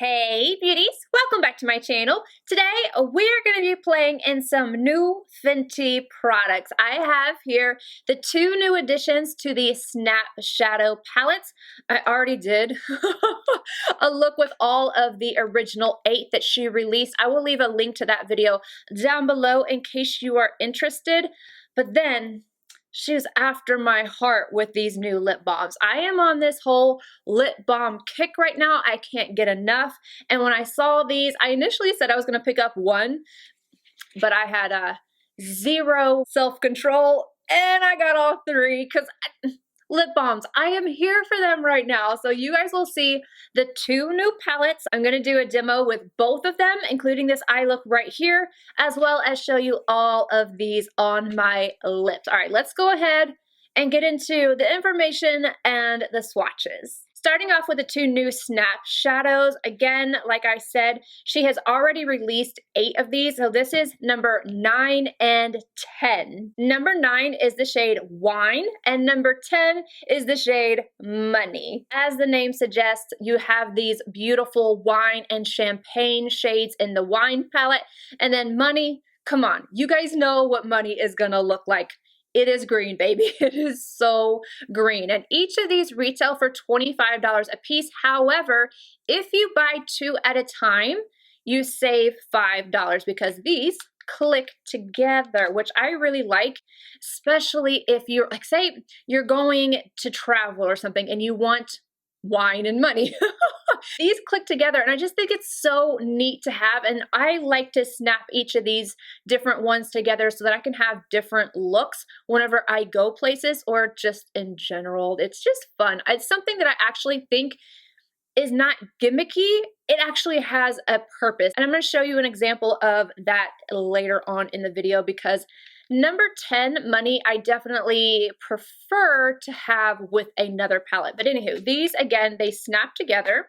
Hey beauties, welcome back to my channel. Today we're going to be playing in some new Fenty products. I have here the two new additions to the Snap Shadow palettes. I already did a look with all of the original 8 that she released. I will leave a link to that video down below in case you are interested. But then she's after my heart with these new lip balms. I am on this whole lip balm kick right now. I can't get enough. And when I saw these, I initially said I was going to pick up one, but I had zero self-control and I got all 3 because lip balms, I am here for them right now. So you guys will see the 2 new palettes. I'm going to do a demo with both of them, including this eye look right here, as well as show you all of these on my lips. All right, let's go ahead and get into the information and the swatches. Starting off with the 2 new Snap Shadows. Again, like I said, she has already released 8 of these. So this is number 9 and 10. Number 9 is the shade Wine, and number 10 is the shade Money. As the name suggests, you have these beautiful wine and champagne shades in the Wine palette, and then Money, come on, you guys know what Money is gonna look like. It is green, baby. It is so green. And each of these retail for $25 a piece. However, if you buy 2 at a time, you save $5 because these click together, which I really like, especially if you're, like, say you're going to travel or something and you want wine and money. These click together and I just think it's so neat to have, and I like to snap each of these different ones together so that I can have different looks whenever I go places or just in general. It's just fun. It's something that I actually think is not gimmicky. It actually has a purpose, and I'm going to show you an example of that later on in the video because number 10, Money, I definitely prefer to have with another palette. But anywho, these again, they snap together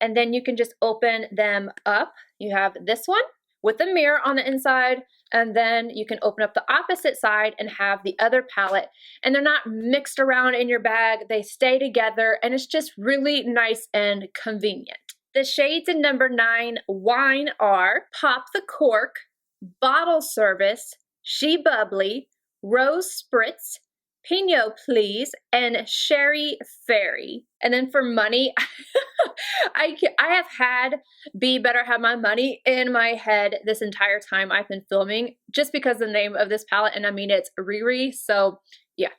and then you can just open them up. You have this one with a mirror on the inside, and then you can open up the opposite side and have the other palette. And they're not mixed around in your bag. They stay together and it's just really nice and convenient. The shades in number 9, Wine are Pop the Cork, Bottle Service, She Bubbly, Rose Spritz, Pinot Please, and Sherry Fairy. And then for Money, I have had Be Better Have My Money in my head this entire time I've been filming, just because the name of this palette, and I mean it's Riri, so yeah.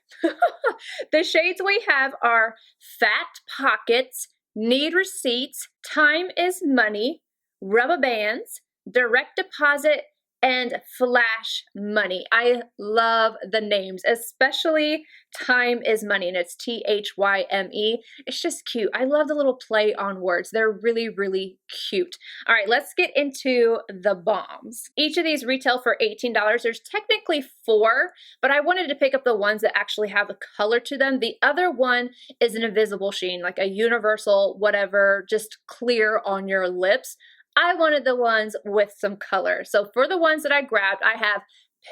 The shades we have are Fat Pockets, Need Receipts, Time is Money, Rubber Bands, Direct Deposit, and Flash Money. I love the names, especially Time is Money, and it's T-H-Y-M-E. It's just cute. I love the little play on words. They're really, really cute. All right, let's get into the balms. Each of these retail for $18. There's technically 4, but I wanted to pick up the ones that actually have a color to them. The other one is an invisible sheen, like a universal, whatever, just clear on your lips. I wanted the ones with some color. So for the ones that I grabbed, I have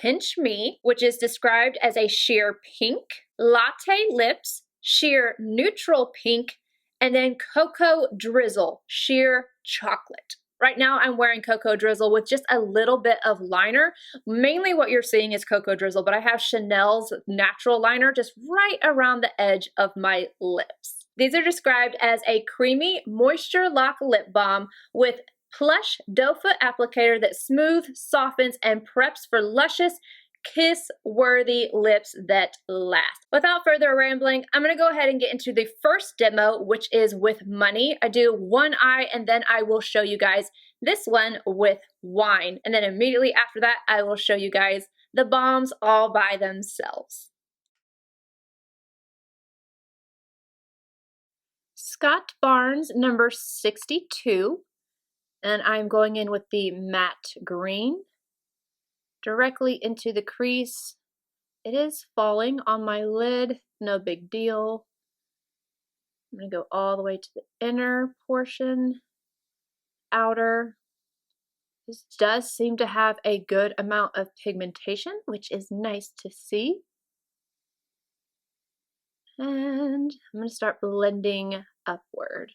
Pinch Me, which is described as a sheer pink, Latte Lips, sheer neutral pink, and then Cocoa Drizzle, sheer chocolate. Right now I'm wearing Cocoa Drizzle with just a little bit of liner. Mainly what you're seeing is Cocoa Drizzle, but I have Chanel's natural liner just right around the edge of my lips. These are described as a creamy moisture lock lip balm with plush doe foot applicator that smooths, softens, and preps for luscious, kiss-worthy lips that last. Without further rambling, I'm going to go ahead and get into the first demo, which is with Money. I do one eye, and then I will show you guys this one with Wine. And then immediately after that, I will show you guys the balms all by themselves. Scott Barnes, number 62. And I'm going in with the matte green directly into the crease. It is falling on my lid, no big deal. I'm going to go all the way to the inner portion, outer. This does seem to have a good amount of pigmentation, which is nice to see. And I'm going to start blending upward.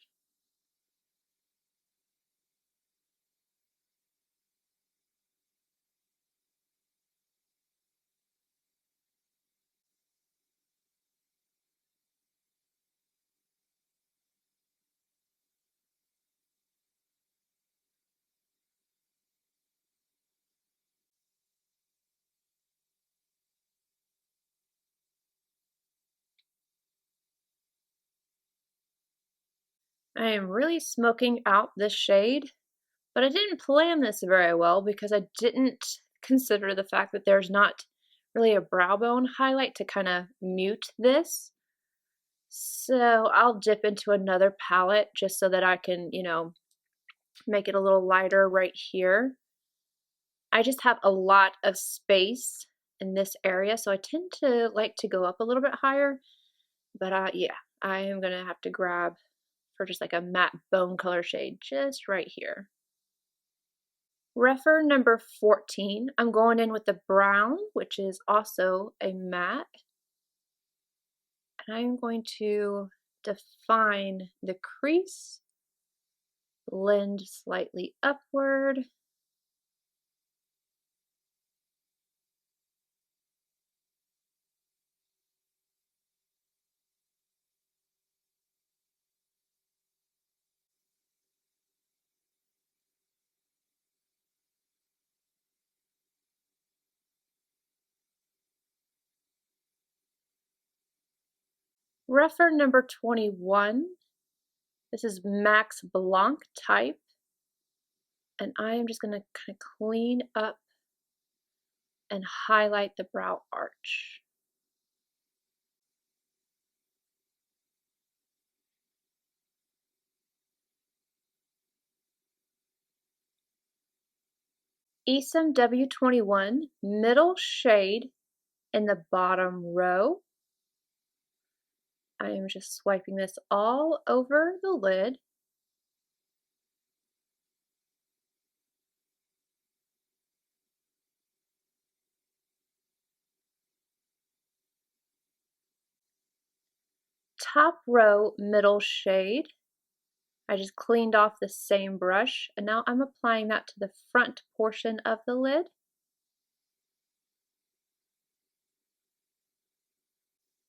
I am really smoking out this shade, but I didn't plan this very well because I didn't consider the fact that there's not really a brow bone highlight to kind of mute this. So I'll dip into another palette just so that I can, you know, make it a little lighter right here. I just have a lot of space in this area, so I tend to like to go up a little bit higher. But yeah, I am gonna have to grab for just like a matte bone color shade just right here. Refer number 14, I'm going in with the brown, which is also a matte. And I'm going to define the crease, blend slightly upward. Refer number 21. This is Max Blanc type. And I am just going to kind of clean up and highlight the brow arch. Esom W21, middle shade in the bottom row. I am just swiping this all over the lid. Top row, middle shade. I just cleaned off the same brush, and now I'm applying that to the front portion of the lid.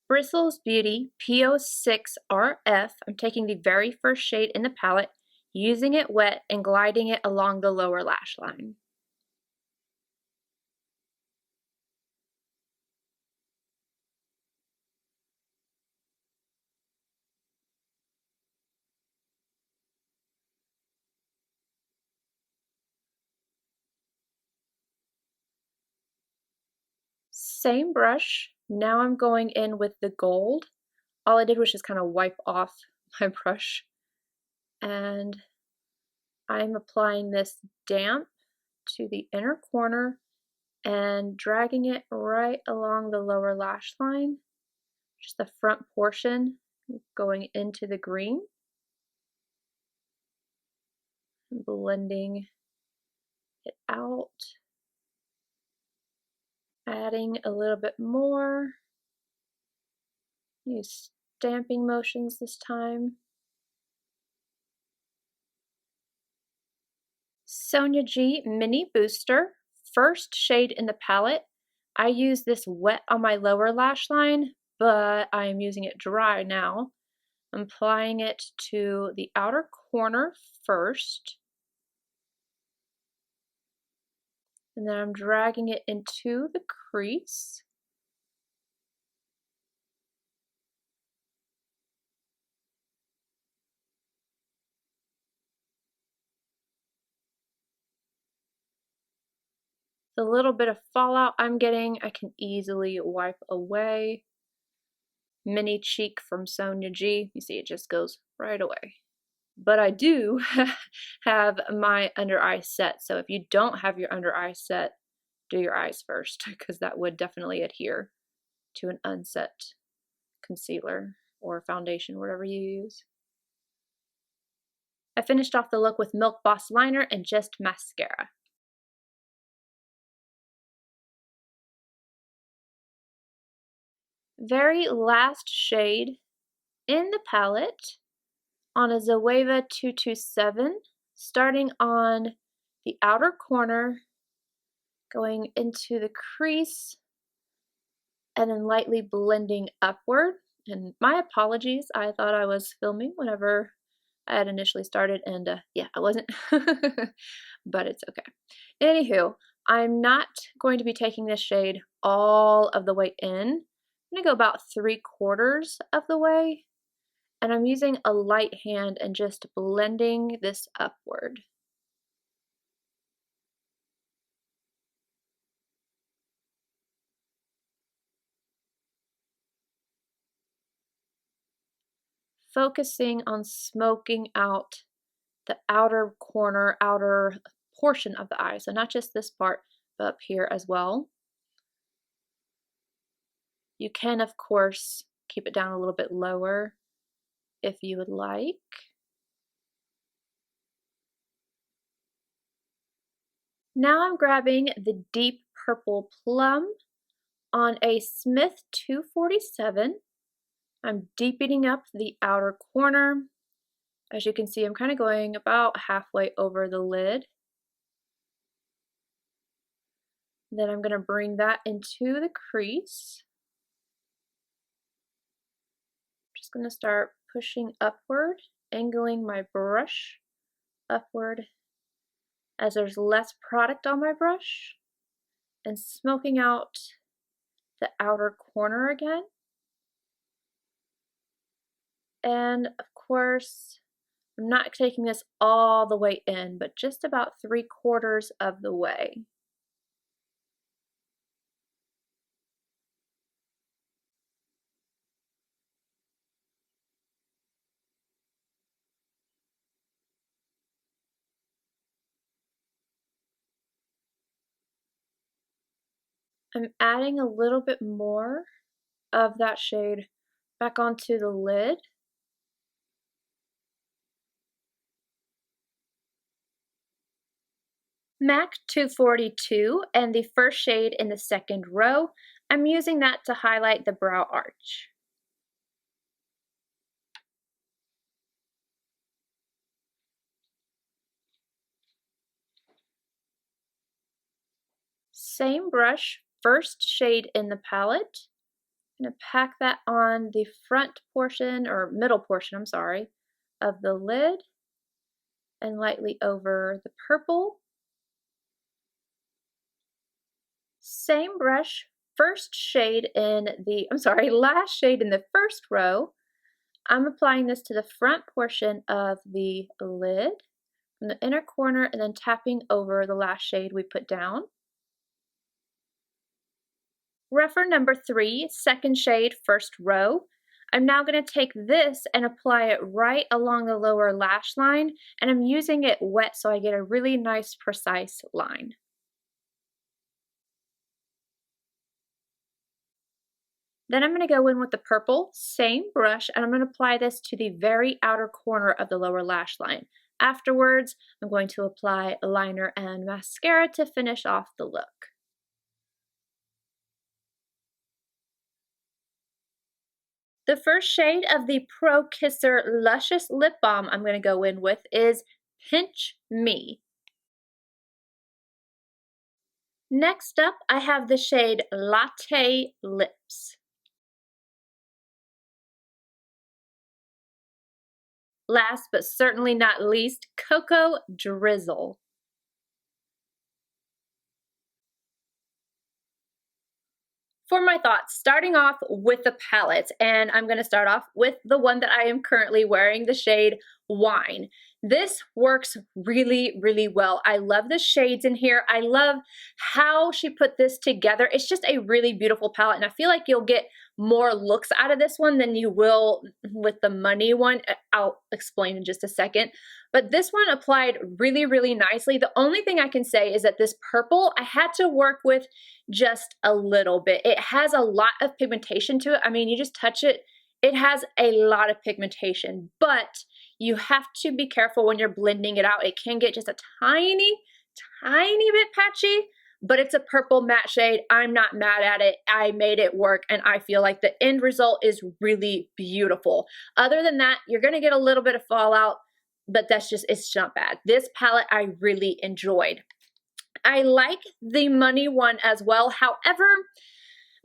Bristles Beauty P06 RF. I'm taking the very first shade in the palette, using it wet and gliding it along the lower lash line. Same brush. Now I'm going in with the gold. All I did was just kind of wipe off my brush, and I'm applying this damp to the inner corner and dragging it right along the lower lash line, just the front portion going into the green, blending it out, adding a little bit more, use stamping motions this time. Sonia G Mini Booster, first shade in the palette. I use this wet on my lower lash line, but I am using it dry now. I'm applying it to the outer corner first, and then I'm dragging it into the crease. The little bit of fallout I'm getting, I can easily wipe away. Mini cheek from Sonia G. You see, it just goes right away. But I do have my under eye set, so if you don't have your under eye set, do your eyes first, because that would definitely adhere to an unset concealer or foundation, whatever you use. I finished off the look with Milk Boss liner and just mascara. Very last shade in the palette on a Zoeva 227, starting on the outer corner, going into the crease, and then lightly blending upward. And my apologies, I thought I was filming whenever I had initially started, and yeah, I wasn't, but it's okay. Anywho, I'm not going to be taking this shade all of the way in. I'm gonna go about 3/4 of the way, And I'm using a light hand and just blending this upward. Focusing on smoking out the outer corner, outer portion of the eye. So not just this part, but up here as well. You can, of course, keep it down a little bit lower if you would like. Now I'm grabbing the deep purple plum on a Smith 247. I'm deepening up the outer corner. As you can see, I'm kind of going about halfway over the lid. Then I'm going to bring that into the crease. I'm just going to start pushing upward, angling my brush upward as there's less product on my brush, and smoking out the outer corner again. And of course, I'm not taking this all the way in, but just about 3/4 of the way. I'm adding a little bit more of that shade back onto the lid. MAC 242 and the first shade in the second row. I'm using that to highlight the brow arch. Same brush, first shade in the palette. I'm going to pack that on the front portion, or middle portion, I'm sorry, of the lid, and lightly over the purple. Same brush, first shade in the, last shade in the first row. I'm applying this to the front portion of the lid, from the inner corner, and then tapping over the last shade we put down. Refer number 3, second shade, first row. I'm now going to take this and apply it right along the lower lash line, and I'm using it wet so I get a really nice, precise line. Then I'm going to go in with the purple, same brush, and I'm going to apply this to the very outer corner of the lower lash line. Afterwards, I'm going to apply a liner and mascara to finish off the look. The first shade of the Pro Kisser Luscious Lip Balm I'm going to go in with is Pinch Me. Next up, I have the shade Latte Lips. Last but certainly not least, Cocoa Drizzle. For my thoughts, starting off with the palettes, and I'm going to start off with the one that I am currently wearing, the shade Wine. This works really, really well. I love the shades in here. I love how she put this together. It's just a really beautiful palette, and I feel like you'll get more looks out of this one than you will with the Money one. I'll explain in just a second. But this one applied really, really nicely. The only thing I can say is that this purple, I had to work with just a little bit. It has a lot of pigmentation to it. I mean, you just touch it, it has a lot of pigmentation, but you have to be careful when you're blending it out. It can get just a tiny, tiny bit patchy, but it's a purple matte shade. I'm not mad at it. I made it work, and I feel like the end result is really beautiful. Other than that, you're gonna get a little bit of fallout, but that's just, it's not bad. This palette I really enjoyed. I like the Money one as well. However,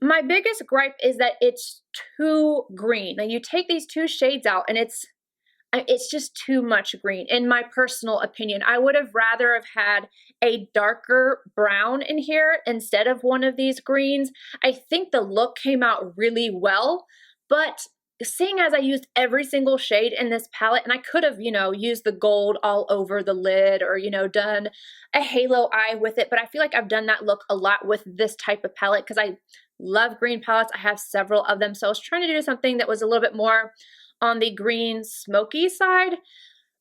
my biggest gripe is that it's too green. Now you take these two shades out and it's just too much green, in my personal opinion. I would have rather have had a darker brown in here instead of one of these greens. I think the look came out really well, but seeing as I used every single shade in this palette, and I could have, you know, used the gold all over the lid or, you know, done a halo eye with it, but I feel like I've done that look a lot with this type of palette because I love green palettes. I have several of them, so I was trying to do something that was a little bit more on the green smoky side.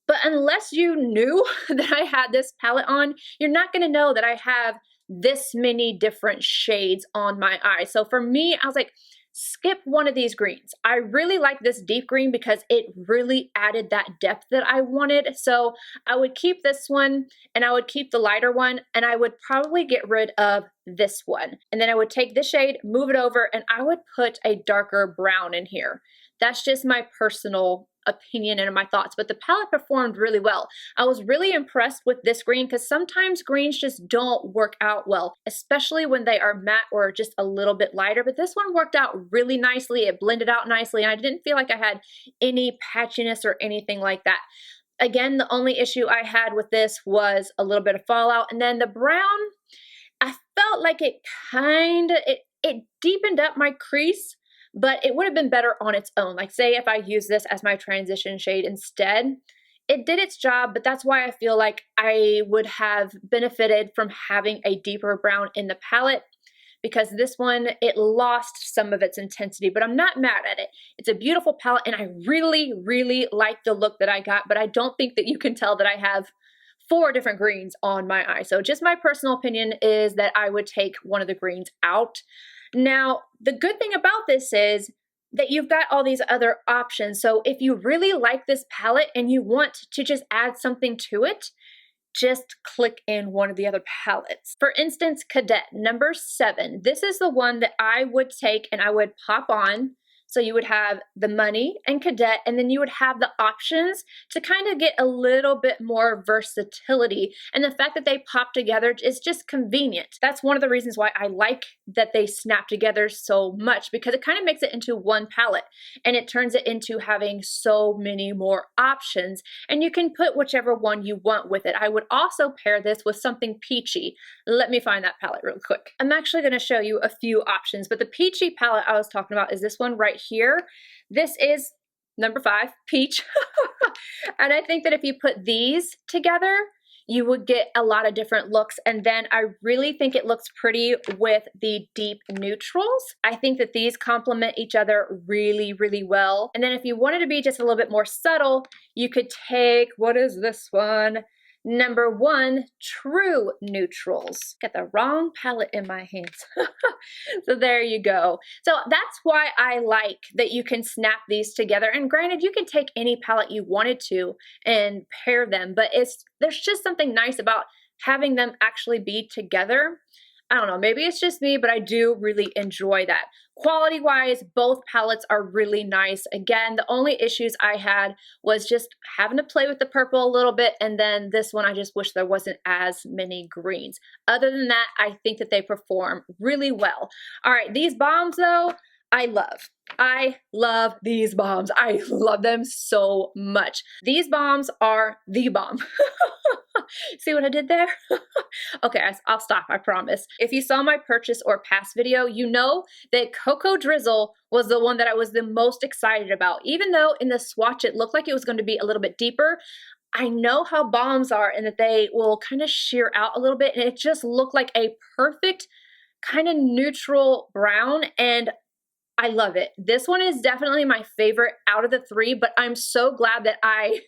But unless you knew that I had this palette on, you're not going to know that I have this many different shades on my eye. So for me, I was like, skip one of these greens. I really like this deep green because it really added that depth that I wanted. So I would keep this one and I would keep the lighter one and I would probably get rid of this one. And then I would take this shade, move it over, and I would put a darker brown in here. That's just my personal opinion and my thoughts, but the palette performed really well. I was really impressed with this green because sometimes greens just don't work out well, especially when they are matte or just a little bit lighter, but this one worked out really nicely. It blended out nicely and I didn't feel like I had any patchiness or anything like that. Again, the only issue I had with this was a little bit of fallout, and then the brown, I felt like it deepened up my crease, but it would have been better on its own. Like say if I use this as my transition shade instead, it did its job, but that's why I feel like I would have benefited from having a deeper brown in the palette because this one, it lost some of its intensity, but I'm not mad at it. It's a beautiful palette and I really, really like the look that I got, but I don't think that you can tell that I have 4 different greens on my eye. So just my personal opinion is that I would take one of the greens out. Now, the good thing about this is that you've got all these other options. So if you really like this palette and you want to just add something to it, just click in one of the other palettes. For instance, Cadet number 7. This is the one that I would take and I would pop on. So you would have the Money and Cadet, and then you would have the options to kind of get a little bit more versatility. And the fact that they pop together is just convenient. That's one of the reasons why I like that they snap together so much, because it kind of makes it into one palette and it turns it into having so many more options. And you can put whichever one you want with it. I would also pair this with something peachy. Let me find that palette real quick. I'm actually going to show you a few options, but the peachy palette I was talking about is this one right here. This is number 5, Peach. And I think that if you put these together, you would get a lot of different looks. And then I really think it looks pretty with the deep neutrals. I think that these complement each other really, really well. And then if you wanted to be just a little bit more subtle, you could take, what is this one? Number 1, True Neutrals. Got the wrong palette in my hands. So there you go. So that's why I like that you can snap these together. And granted, you can take any palette you wanted to and pair them, but there's just something nice about having them actually be together. I don't know, maybe it's just me, but I do really enjoy that. Quality-wise, both palettes are really nice. Again, the only issues I had was just having to play with the purple a little bit, and then this one, I just wish there wasn't as many greens. Other than that, I think that they perform really well. All right, these Balms though, I love these Balms. I love them so much. These Balms are the bomb. See what I did there? Okay, I'll stop, I promise. If you saw my purchase or past video, you know that Cocoa Drizzle was the one that I was the most excited about. Even though in the swatch it looked like it was going to be a little bit deeper, I know how Balms are and that they will kind of sheer out a little bit, and it just looked like a perfect kind of neutral brown, and I love it. This one is definitely my favorite out of the 3, but I'm so glad that I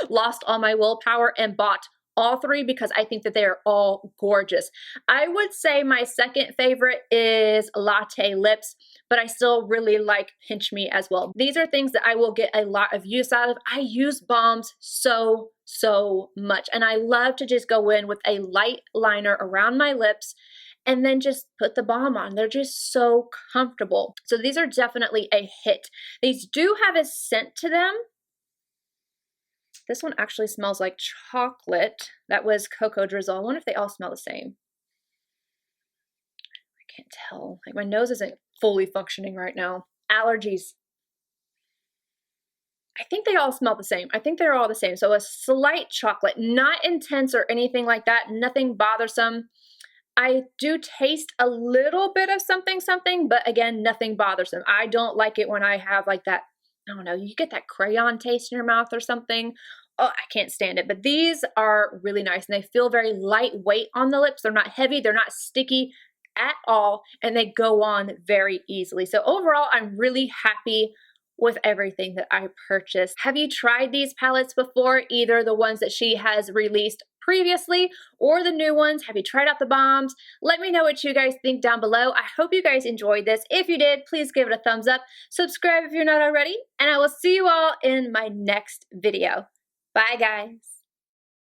lost all my willpower and bought all 3 because I think that they are all gorgeous. I would say my second favorite is Latte Lips, but I still really like Pinch Me as well. These are things that I will get a lot of use out of. I use Balms so much, and I love to just go in with a light liner around my lips and then just put the balm on. They're just so comfortable. So these are definitely a hit. These do have a scent to them. This one actually smells like chocolate. That was Cocoa Drizzle. I wonder if they all smell the same. I can't tell. Like my nose isn't fully functioning right now. Allergies. I think they all smell the same. I think they're all the same. So a slight chocolate, not intense or anything like that. Nothing bothersome. I do taste a little bit of something, but again, nothing bothersome. I don't like it when I have like that I don't know, you get that crayon taste in your mouth or something. Oh, I can't stand it. But these are really nice and they feel very lightweight on the lips. They're not heavy, they're not sticky at all, and they go on very easily. So overall, I'm really happy with everything that I purchased. Have you tried these palettes before? Either the ones that she has released previously or the new ones? Have you tried out the Balms? Let me know what you guys think down below. I hope you guys enjoyed this. If you did, please give it a thumbs up. Subscribe if you're not already, and I will see you all in my next video. Bye, guys.